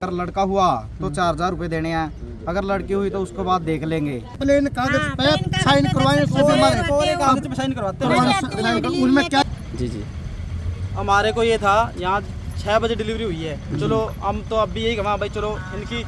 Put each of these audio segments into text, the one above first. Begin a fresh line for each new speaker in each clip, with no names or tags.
अगर लड़का हुआ तो 4000 रुपए देने हैं, अगर लड़की हुई तो उसको बाद देख लेंगे।
प्लेन कागज पे साइन करवाएं,
कागज पे साइन करवाते हैं
उनमें क्या।
जी
हमारे को ये था यहाँ 6 बजे डिलीवरी हुई है। चलो हम तो अब भी यही कहा भाई, चलो इनकी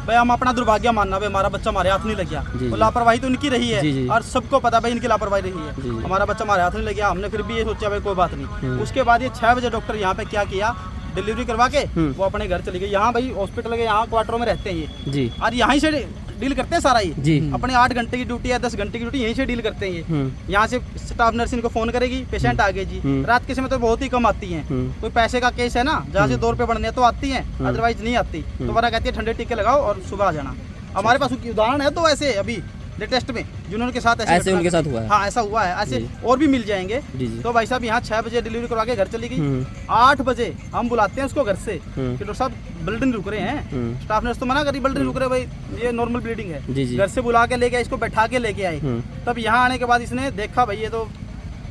भाई हम अपना दुर्भाग्य मानना भाई, हमारा बच्चा हमारे हाथ नहीं लग गया।
जी।
तो लापरवाही तो इनकी रही है
जी।
और सबको पता भाई इनकी लापरवाही रही है।
जी।
हमारा बच्चा हमारे हाथ नहीं लग गया, हमने फिर भी ये सोचा भाई कोई बात नहीं। उसके बाद ये 6 बजे डॉक्टर यहाँ पे क्या किया, डिलीवरी करवा के वो अपने घर चली गई। यहाँ भाई हॉस्पिटल के यहाँ क्वार्टरों में रहते हैं ये
जी
और यहीं से डील करते हैं सारा ये।
जी।
अपने 8 घंटे की ड्यूटी है, 10 घंटे की ड्यूटी यहीं से डील करते हैं ये। यहाँ से स्टाफ नर्स इनको फोन करेगी, पेशेंट आ गए जी। रात के समय तो बहुत ही कम आती हैं। कोई पैसे का केस है ना, जहाँ से 2 रुपये बढ़ने तो आती हैं, अदरवाइज नहीं आती। तो वरना कहती है ठंडे टीके लगाओ और सुबह आ जाना। हमारे पास उदाहरण है तो ऐसे अभी लेटेस्ट में जिन्होंने के साथ
ऐसे उनके साथ हुआ है।
हाँ ऐसा हुआ है, ऐसे और भी मिल जाएंगे।
जी।
तो भाई साहब यहाँ 6 बजे डिलीवरी करवा के घर चली गई। 8 बजे हम बुलाते हैं उसको घर से कि डॉक्टर साहब ब्लीडिंग रुक रहे हैं। स्टाफ नर्स तो मना करी, ब्लीडिंग रुक रहे भाई, ये नॉर्मल ब्लीडिंग है।
जी।
घर से बुला के लेके आए, इसको बैठा के लेके आए। तब यहाँ आने के बाद इसने देखा भाई ये तो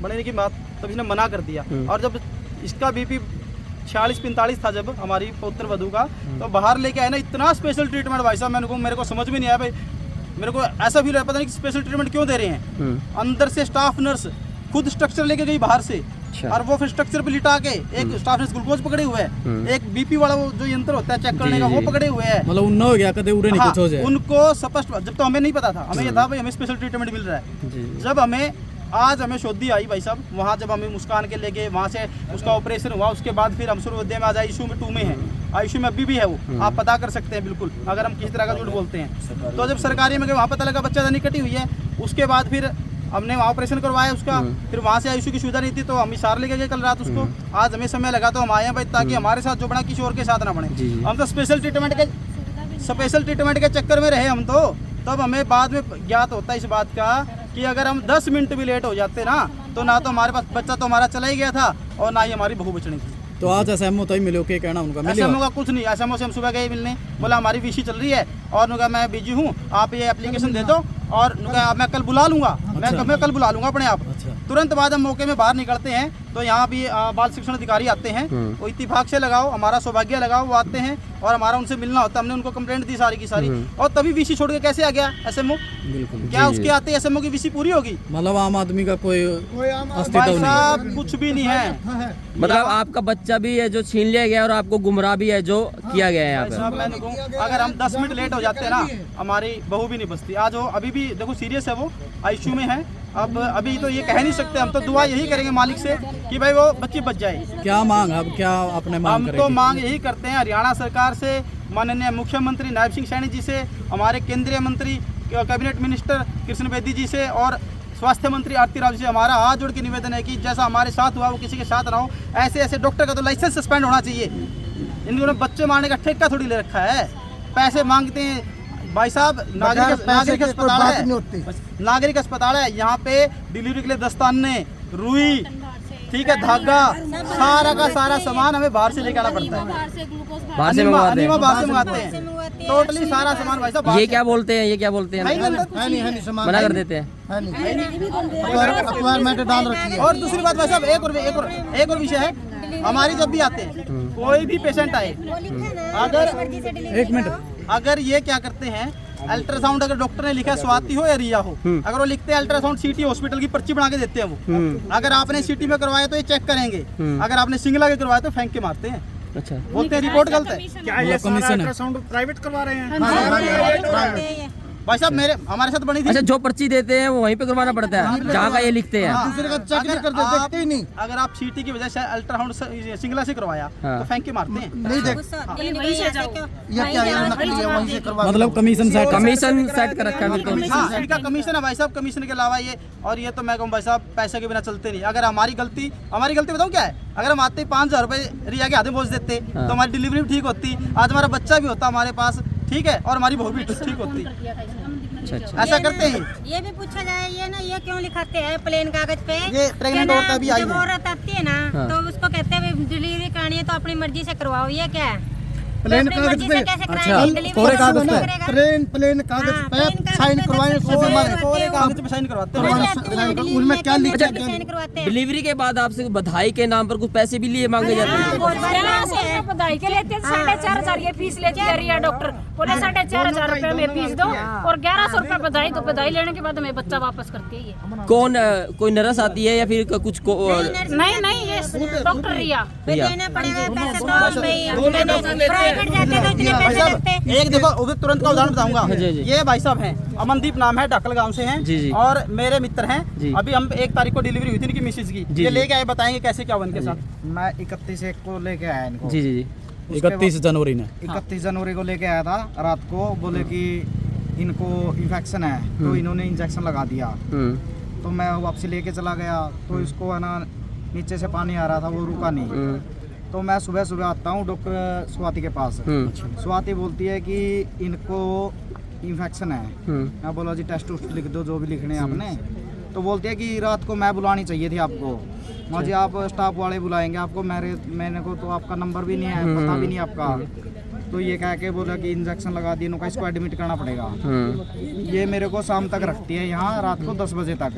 बनने की बात, तब इसने मना कर दिया। और जब इसका बीपी 46-45 था जब हमारी पुत्र वधू का, तो बाहर लेके आए ना, इतना स्पेशल ट्रीटमेंट भाई साहब मेरे को समझ में नहीं आया भाई। मेरे को ऐसा फील है पता नहीं कि स्पेशल ट्रीटमेंट क्यों दे रहे हैं। अंदर से स्टाफ नर्स खुद स्ट्रक्चर लेके गई बाहर से, और वो फिर स्ट्रक्चर पे लिटा के एक स्टाफ नर्स ग्लूकोज पकड़े हुए है, एक बीपी वाला वो जो यंत्र होता है चेक करने का वो पकड़े हुए है।
मतलब उन्ना हो गया कदे उड़े नहीं कुछ हो जाए।
उनको स्पष्ट, जब तो हमें नहीं पता था, हमें ये था भाई हमें स्पेशल ट्रीटमेंट मिल रहा है। जब आज हमें शोधी आई भाई साहब, वहाँ जब हमें मुस्कान के लेके वहाँ से उसका ऑपरेशन हुआ, उसके बाद फिर हम शुरू में आज आईसीयू में 2 में है, आईसीयू में अभी भी है वो, आप पता कर सकते हैं बिल्कुल अगर हम किसी तरह का झूठ बोलते हैं। तो जब सरकारी में गए वहाँ पता लगा बच्चा नहीं कटी हुई है। उसके बाद फिर हमने वहाँ ऑपरेशन करवाया उसका, फिर वहाँ से आईसीयू की सुविधा नहीं थी तो हम इशार लेके गए कल रात उसको। आज हमें समय लगा तो हम आए हैं भाई, ताकि हमारे साथ जो बना किसी और के साथ ना बने। हम तो स्पेशल ट्रीटमेंट के चक्कर में रहे हम तो, तब हमें बाद में ज्ञात होता है इस बात का कि अगर हम 10 मिनट भी लेट हो जाते ना तो हमारे पास बच्चा तो हमारा चला ही गया था और ना ही हमारी बहू बचनी थी।
तो आज एसएमओ तो ही मिले, क्या कहना उनका?
एसएमओ का कुछ नहीं, एसएमओ से हम सुबह गए मिलने, बोला हमारी वीसी चल रही है और उनका मैं बिजी हूँ, आप ये एप्लीकेशन दे दो और मैं कल बुला लूंगा। मैं कल बुला लूंगा अपने आप। तुरंत बाद हम मौके में बाहर निकलते हैं तो यहाँ भी बाल शिक्षण अधिकारी आते हैं, वो इत्तेफाक से लगाओ हमारा सौभाग्य लगाओ, वो आते हैं और हमारा उनसे मिलना होता है। हमने उनको कंप्लेंट दी सारी की सारी, और तभी वीसी छोड़ के कैसे आ गया एसएमओ?
बिल्कुल।
क्या उसके आते एसएमओ की वीसी पूरी होगी?
मतलब आम आदमी का कोई
भाई साहब कुछ भी नहीं है।
मतलब आपका बच्चा भी है जो छीन लिया गया और आपको गुमराह भी है जो किया गया है यहाँ पे।
मैंने कहूँ अगर हम 10 मिनट लेट हो जाते हैं ना, हमारी बहू भी नहीं बचती। आज वो अभी भी देखो सीरियस है, वो आईसीयू में है। अब अभी तो ये कह नहीं सकते, हम तो दुआ यही करेंगे मालिक से कि भाई वो बच्ची बच जाए।
क्या मांग, अब क्या अपने मांग
हम तो मांग यही करते हैं हरियाणा सरकार से, माननीय मुख्यमंत्री नायब सिंह सैनी जी से, हमारे केंद्रीय मंत्री कैबिनेट मिनिस्टर कृष्ण बेदी जी से और स्वास्थ्य मंत्री आरती राव जी से हमारा हाथ जोड़ के निवेदन है कि जैसा हमारे साथ हुआ वो किसी के साथ ना हो। ऐसे डॉक्टर का तो लाइसेंस सस्पेंड होना चाहिए। इन्होंने बच्चे मारने का ठेका थोड़ी ले रखा है, पैसे मांगते हैं भाई साहब। नागरिक अस्पताल है, यहाँ पे डिलीवरी के लिए दस्ताने, रुई, ठीक है, धागा, सारा का सारा सामान हमें बाहर से लेकर आना पड़ता है।
बाहर से
मंगवाते हैं टोटली सारा सामान भाई साहब।
ये क्या बोलते हैं, ये क्या बोलते हैं? मना कर देते हैं।
और दूसरी बात भाई साहब, एक और विषय है, हमारी जब भी आते हैं कोई भी पेशेंट आए, अगर ये क्या करते हैं, अल्ट्रासाउंड अगर डॉक्टर ने लिखा है स्वाति हो या रिया हो, अगर वो लिखते हैं अल्ट्रासाउंड सिटी हॉस्पिटल की पर्ची बना के देते हैं वो। अगर आपने सिटी में करवाया तो ये चेक करेंगे, अगर आपने सिंगला के करवाया तो फेंक के मारते हैं।
अच्छा,
बोलते हैं रिपोर्ट गलत है।
क्या ये सारा
अल्ट्रासाउंड प्राइवेट करवा रहे हैं भाई साहब? हमारे साथ बनी थी।
अच्छा, जो पर्ची देते हैं वो वहीं पे करवाना पड़ता है जहाँ का ये लिखते हैं।
दूसरे का चेक नहीं करते, देखते ही नहीं।
अगर आप सीटी की वजह से अल्ट्रासाउंड सिंगला से करवाया तो फेंक के मारते हैं।
नहीं देख,
ये क्या है, नकली है, वहीं से करवा।
मतलब कमीशन
सेट कर रखा है बिल्कुल।
हाँ, इनका कमीशन है भाई साहब, कमीशन के अलावा ये, और ये तो मैं कहूँ भाई साहब पैसे के बिना चलते नहीं। अगर हमारी गलती बताऊँ क्या है, अगर हम आते ही 5000 रुपए रिया के हाथ में पहुँच देते तो हमारी डिलीवरी भी ठीक होती, आज हमारा बच्चा भी होता हमारे पास, ठीक है, और हमारी बहू भी ठीक होती।
अच्छा,
ऐसा करते हैं।
ये भी पूछा जाए, ये ना ये क्यों लिखाते हैं प्लेन कागज पे?
ये प्रेग्नेंट औरत अभी आई
जब औरत आती है ना, तो उसको कहते हैं डिलीवरी करानी है तो अपनी मर्जी से करवाओ, ये क्या है?
प्लेन
अपनी
कागज
मर्जी
पे
से कैसे
अच्छा
कराएंगे? डिलीवरी
कोरे
कैसे
कागज पे
करेगा?
ट्रेन प्लेन कागज
हाँ,
पे
प्लेन कागज
साइन
पे
करवाए
तो
सौ
कोरे
हमारे
कोरे
हो।
कागज पे साइन करवाते हैं।
करवाना
जाती हैं,
साइन कर-
डिलीवरी
उनमें
में
क्या
कैसे
लिखा
कैसे
है?
साइन करवाते हैं?
डिलीवरी के बाद आपसे बधाई के नाम पर कुछ पैसे भी लिए मांगे जाते हैं?
बधाई के लेते हैं 4,500 ये फीस लेती है रिया डॉक्टर बोले 4,500 रुपए में फीस दो और 1,100 रुपए बधाई तो बधाई लेने के बाद हमें बच्चा वापस करती है ये
कौन कोई नर्स आती है या फिर कुछ
नहीं ये डॉक्टर रिया
फिर देना पड़ेगा पैसे तो भाई प्राइवेट जाते तो इतने
भाई
पैसे लगते
साहब एक देखो उधर तुरंत का उदाहरण बताऊंगा।
जी, जी।
ये भाई साहब हैं, अमनदीप नाम है, ढक्कल गांव से हैं
जी, जी।
और मेरे मित्र हैं।
जी।
अभी हम 1 तारीख को डिलीवरी हुई थी इनकी मिसेज की,
जी,
ये
जी।
लेके आए, बताएंगे कैसे क्या हुआ इनके साथ।
मैं 31 को लेके आया इनको।
जी जी जी
31 जनवरी ने
31 जनवरी को लेके आया था रात को। बोले कि इनको इन्फेक्शन है तो इन्होंने इंजेक्शन लगा दिया। तो मैं वापसी लेके चला गया तो इसको है ना नीचे से पानी आ रहा था, वो रुका नहीं। तो मैं सुबह सुबह आता हूँ डॉक्टर स्वाति के पास। स्वाति बोलती है कि इनको इन्फेक्शन है। मैं बोला जी टेस्ट उस्ट लिख दो जो भी लिखने हैं आपने। तो बोलती है कि रात को मैं बुलानी चाहिए थी आपको। मुझे आप स्टाफ वाले बुलाएंगे आपको। मैंने को तो आपका नंबर भी नहीं है, पता भी नहीं आपका। तो ये कह के बोला कि इंजेक्शन लगा दिए इनको, इसको एडमिट करना पड़ेगा। ये मेरे को शाम तक रखती है यहाँ, रात को 10 बजे तक।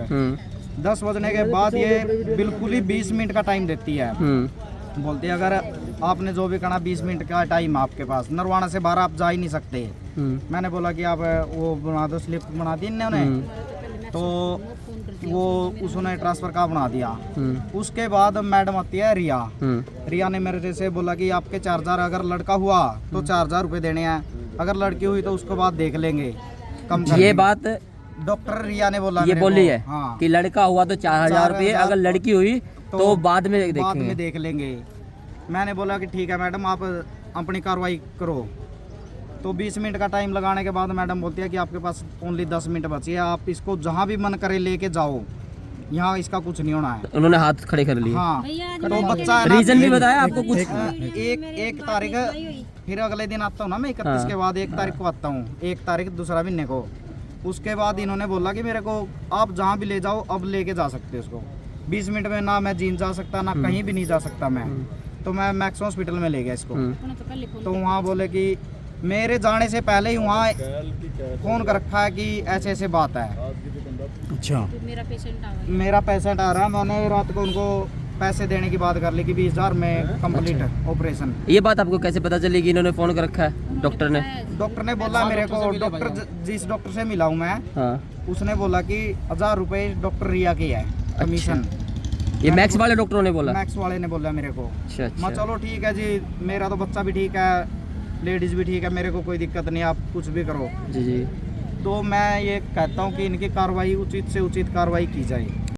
10 बजने के बाद ये बिल्कुल ही 20 मिनट का टाइम देती है। बोलती है अगर आपने जो भी करना 20 मिनट का टाइम आपके पास, नरवाना से बाहर आप जा ही नहीं सकते। मैंने बोला कि आप वो बना दो, स्लिप बना दी इन्होंने। तो वो उसने ट्रांसफर का बना दिया। उसके बाद मैडम आती है रिया। रिया ने मेरे से बोला कि आपके 4,000 अगर लड़का हुआ तो 4,000 रुपये देने हैं, अगर लड़की हुई तो उसके बाद देख लेंगे कम कर
ये
लेंगे।
बात
डॉक्टर रिया ने बोला
ये
मेरे
बोली
को।
है
हाँ,
कि लड़का हुआ तो 4,000 रुपये,
4,000
अगर लड़की हुई तो बाद में
बाद में
देखेंगे।
देख लेंगे। मैंने बोला कि ठीक है मैडम आप अपनी कार्रवाई करो। तो 20 मिनट का टाइम लगाने के बाद मैडम बोलती है कि आपके पास ओनली 10 मिनट बची है, आप इसको जहाँ भी मन करे लेके जाओ, यहाँ इसका कुछ नहीं होना है।
उन्होंने हाथ खड़े कर लिए।
हाँ तो बच्चा है ना,
रीजन भी बताया आपको कुछ?
एक तारीख फिर अगले दिन आता हूँ ना मैं 31 के बाद 1 तारीख को आता हूँ, 1 तारीख दूसरा महीने को। उसके बाद इन्होंने बोला कि मेरे को आप जहाँ भी ले जाओ अब लेके जा सकते हो उसको। 20 मिनट में ना मैं जीन जा सकता ना कहीं भी नहीं जा सकता मैं। तो मैं मैक्स हॉस्पिटल में ले गया इसको। तो वहाँ बोले कि मेरे जाने से पहले ही वहाँ फ़ोन कर रखा है कि ऐसे ऐसे बात है।
अच्छा
मेरा पेशेंट आ रहा है, मैंने रात को उनको पैसे देने की बात कर ली कि 20,000 में कंप्लीट ऑपरेशन।
ये बात आपको कैसे पता चली कि इन्होंने फोन कर रखा है डॉक्टर ने?
डॉक्टर ने बोला मेरे को, डॉक्टर जिस डॉक्टर से मिला हूँ मैं,
हाँ
उसने बोला कि 1,000 रुपये डॉक्टर रिया की है कमीशन।
ये मैक्स वाले डॉक्टरों ने बोला?
मैक्स वाले ने बोला मेरे को।
अच्छा
मैं
अच्छा।
चलो ठीक है जी, मेरा तो बच्चा भी ठीक है, लेडीज़ भी ठीक है, मेरे को कोई दिक्कत नहीं, आप कुछ भी करो।
जी जी।
तो मैं ये कहता हूँ कि इनकी कार्रवाई उचित से उचित कार्रवाई की जाए।